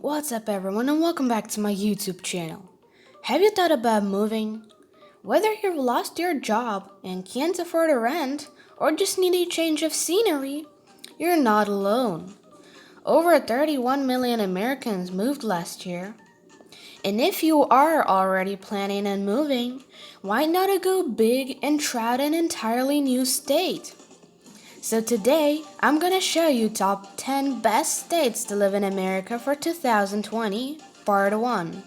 What's up everyone and welcome back to my YouTube channel. Have you thought about moving? Whether you've lost your job and can't afford a rent or just need a change of scenery, you're not alone. Over 31 million Americans moved last year. And if you are already planning on moving, why not go big and try out an entirely new state? So today, I'm gonna show you top 10 best states to live in America for 2020, part 1.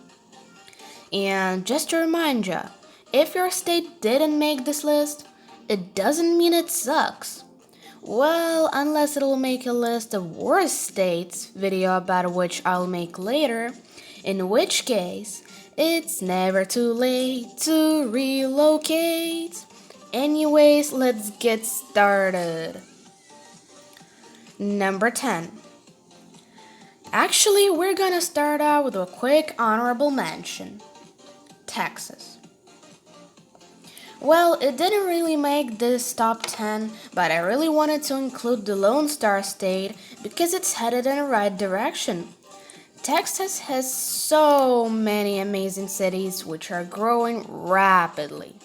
And just to remind ya, if your state didn't make this list, it doesn't mean it sucks. Well, unless it'll make a list of worst states, video about which I'll make later, in which case, it's never too late to relocate. Anyways, let's get started. Number 10. Actually, we're gonna start out with a quick honorable mention. Texas. Well, it didn't really make this top 10, but I really wanted to include the Lone Star State because it's headed in the right direction. Texas has so many amazing cities which are growing rapidly.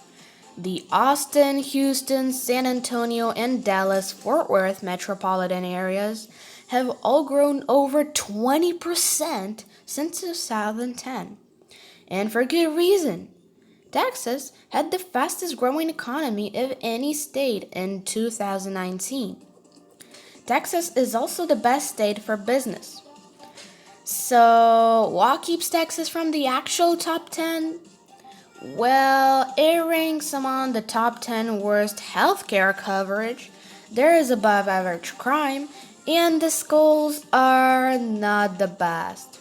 The Austin, Houston, San Antonio, and Dallas-Fort Worth metropolitan areas have all grown over 20% since 2010. And for good reason. Texas had the fastest growing economy of any state in 2019. Texas is also the best state for business. So, what keeps Texas from the actual top 10? Well, it ranks among the top 10 worst healthcare coverage, there is above average crime, and the schools are not the best.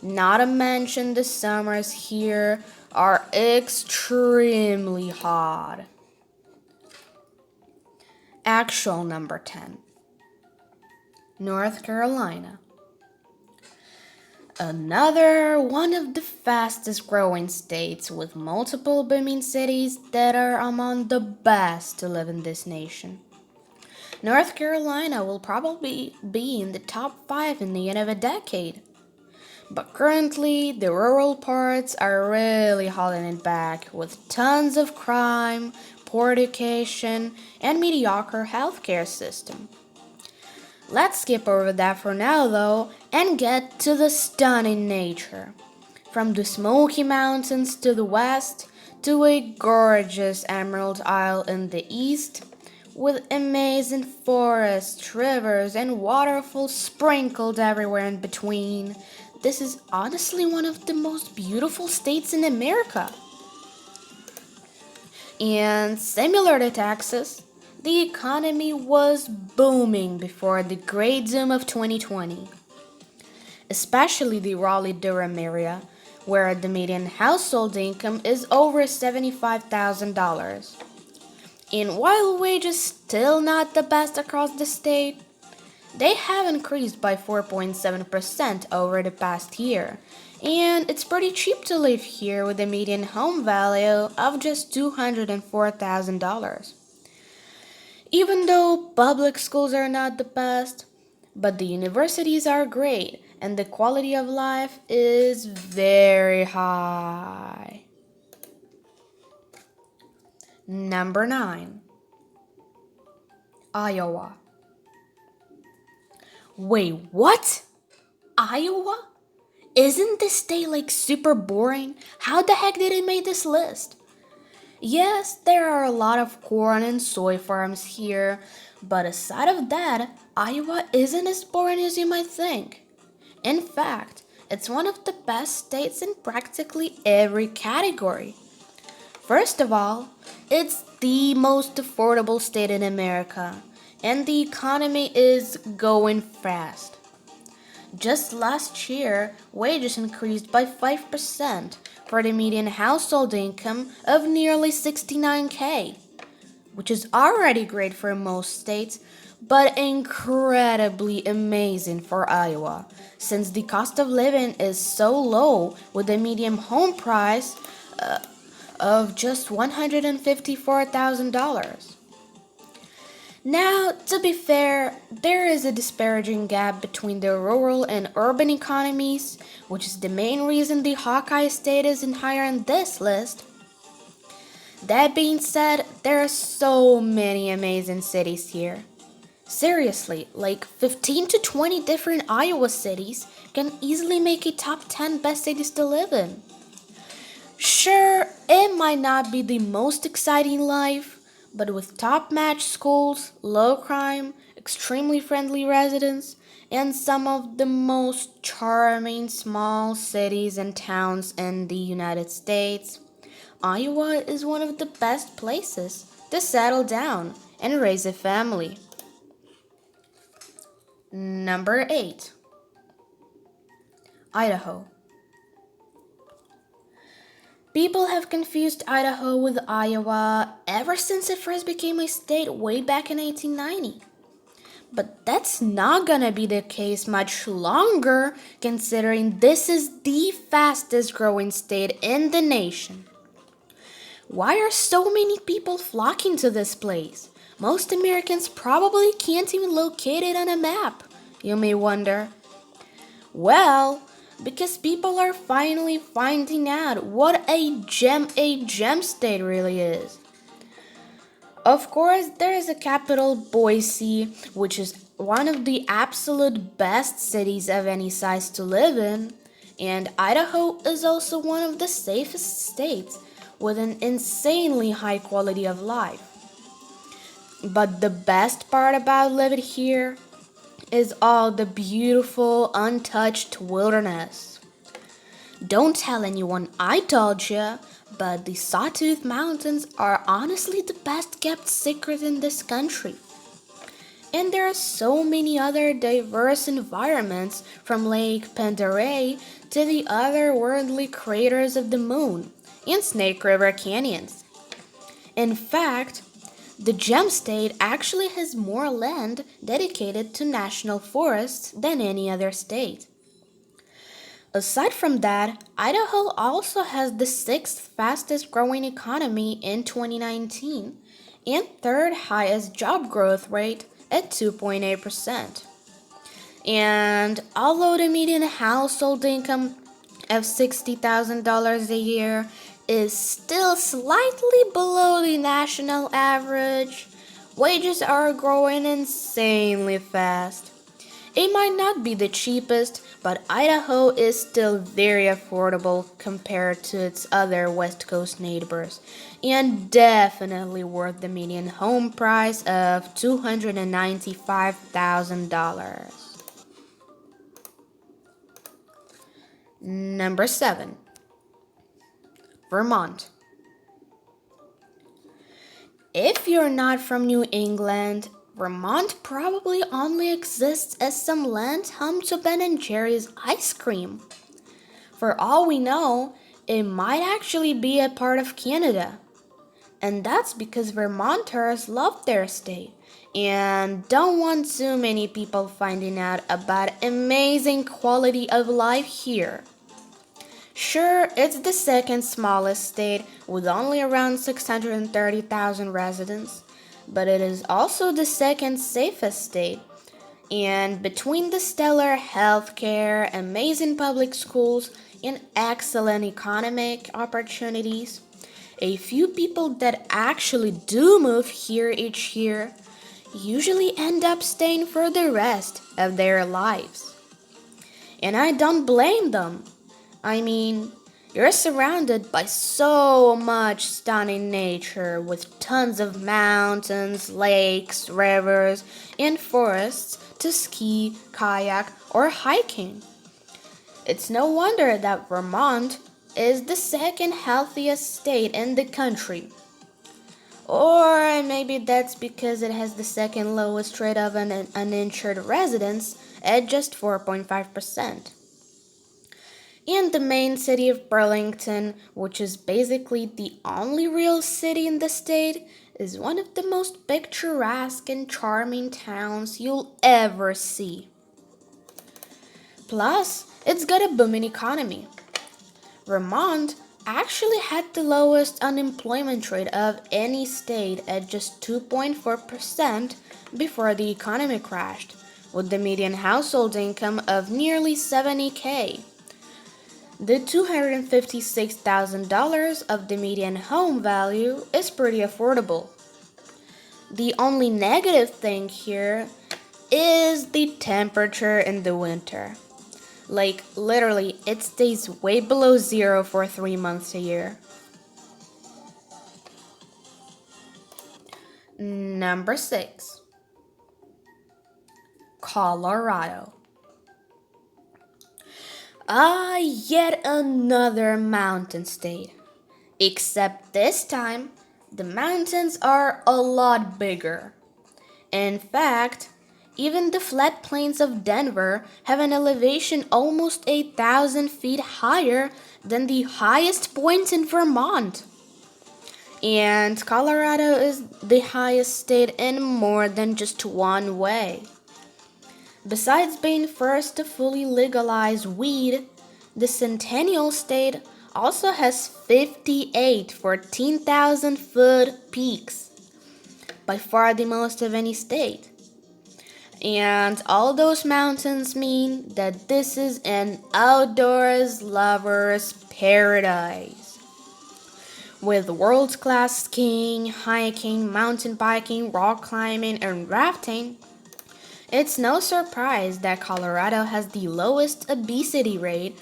Not to mention the summers here are extremely hot. Actual number 10. North Carolina. Another one of the fastest growing states with multiple booming cities that are among the best to live in this nation. North Carolina will probably be in the top 5 in the end of a decade. But currently, the rural parts are really holding it back with tons of crime, poor education, and mediocre healthcare system. Let's skip over that for now though and get to the stunning nature. From the Smoky Mountains to the west to a gorgeous Emerald Isle in the east with amazing forests, rivers, and waterfalls sprinkled everywhere in between. This is honestly one of the most beautiful states in America. And similar to Texas, the economy was booming before the great zoom of 2020, especially the Raleigh-Durham area, where the median household income is over $75,000. And while wages still not the best across the state, they have increased by 4.7% over the past year, and it's pretty cheap to live here with a median home value of just $204,000. Even though public schools are not the best, but the universities are great and the quality of life is very high. Number 9. Iowa. Wait, what? Iowa? Isn't this state like super boring? How the heck did it make this list? Yes, there are a lot of corn and soy farms here, but aside of that, Iowa isn't as boring as you might think. In fact, it's one of the best states in practically every category. First of all, it's the most affordable state in America, and the economy is going fast. Just last year, wages increased by 5% for the median household income of nearly $69K, which is already great for most states, but incredibly amazing for Iowa, since the cost of living is so low with a median home price of just $154,000. Now, to be fair, there is a disparaging gap between the rural and urban economies, which is the main reason the Hawkeye state isn't higher on this list. That being said, there are so many amazing cities here. Seriously, like 15 to 20 different Iowa cities can easily make a top 10 best cities to live in. Sure, it might not be the most exciting life, but with top match schools, low crime, extremely friendly residents, and some of the most charming small cities and towns in the United States, Iowa is one of the best places to settle down and raise a family. Number 8. Idaho. People have confused Idaho with Iowa ever since it first became a state way back in 1890. But that's not gonna be the case much longer, considering this is the fastest growing state in the nation. Why are so many people flocking to this place? Most Americans probably can't even locate it on a map, you may wonder. Well, because people are finally finding out what a gem state really is. Of course, there is a capital, Boise, which is one of the absolute best cities of any size to live in, and Idaho is also one of the safest states with an insanely high quality of life. But the best part about living here is all the beautiful, untouched wilderness. Don't tell anyone I told you, but the Sawtooth Mountains are honestly the best kept secret in this country. And there are so many other diverse environments from Lake Pandarei to the otherworldly craters of the moon and Snake River canyons. In fact, the Gem State actually has more land dedicated to national forests than any other state. Aside from that, Idaho also has the sixth fastest growing economy in 2019 and third highest job growth rate at 2.8%. And although the median household income of $60,000 a year is still slightly below the national average, wages are growing insanely fast. It might not be the cheapest, but Idaho is still very affordable compared to its other West Coast neighbors, and definitely worth the median home price of $295,000. Number 7. Vermont. If you're not from New England, Vermont probably only exists as some land home to Ben and Jerry's ice cream. For all we know, it might actually be a part of Canada. And that's because Vermonters love their state and don't want too many people finding out about amazing quality of life here. Sure, it's the second smallest state with only around 630,000 residents, but it is also the second safest state. And between the stellar healthcare, amazing public schools, and excellent economic opportunities, a few people that actually do move here each year usually end up staying for the rest of their lives. And I don't blame them. I mean, you're surrounded by so much stunning nature with tons of mountains, lakes, rivers, and forests to ski, kayak, or hiking. It's no wonder that Vermont is the second healthiest state in the country. Or maybe that's because it has the second lowest rate of uninsured residents at just 4.5%. And the main city of Burlington, which is basically the only real city in the state, is one of the most picturesque and charming towns you'll ever see. Plus, it's got a booming economy. Vermont actually had the lowest unemployment rate of any state at just 2.4% before the economy crashed, with the median household income of nearly 70K. The $256,000 of the median home value is pretty affordable. The only negative thing here is the temperature in the winter. Like, literally, it stays way below zero for 3 months a year. Number 6, Colorado. Yet another mountain state. Except this time, the mountains are a lot bigger. In fact, even the flat plains of Denver have an elevation almost 8,000 feet higher than the highest point in Vermont. And Colorado is the highest state in more than just one way. Besides being first to fully legalize weed, the Centennial State also has 58 14,000-foot peaks, by far the most of any state. And all those mountains mean that this is an outdoors lover's paradise. With world-class skiing, hiking, mountain biking, rock climbing, and rafting, it's no surprise that Colorado has the lowest obesity rate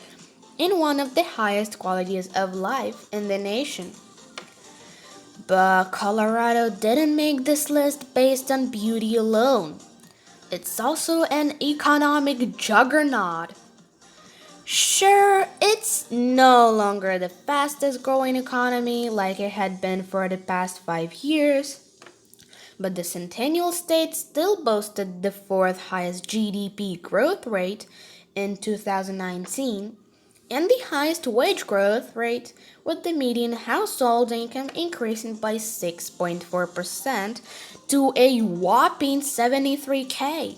and one of the highest qualities of life in the nation. But Colorado didn't make this list based on beauty alone. It's also an economic juggernaut. Sure, it's no longer the fastest growing economy like it had been for the past 5 years, but the Centennial State still boasted the fourth highest GDP growth rate in 2019 and the highest wage growth rate, with the median household income increasing by 6.4% to a whopping 73K.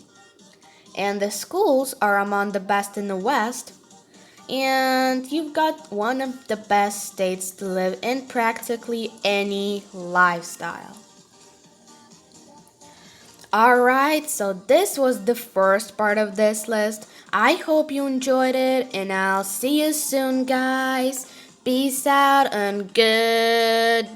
And the schools are among the best in the West, and you've got one of the best states to live in practically any lifestyle. Alright, so this was the first part of this list. I hope you enjoyed it, and I'll see you soon, guys. Peace out and goodbye.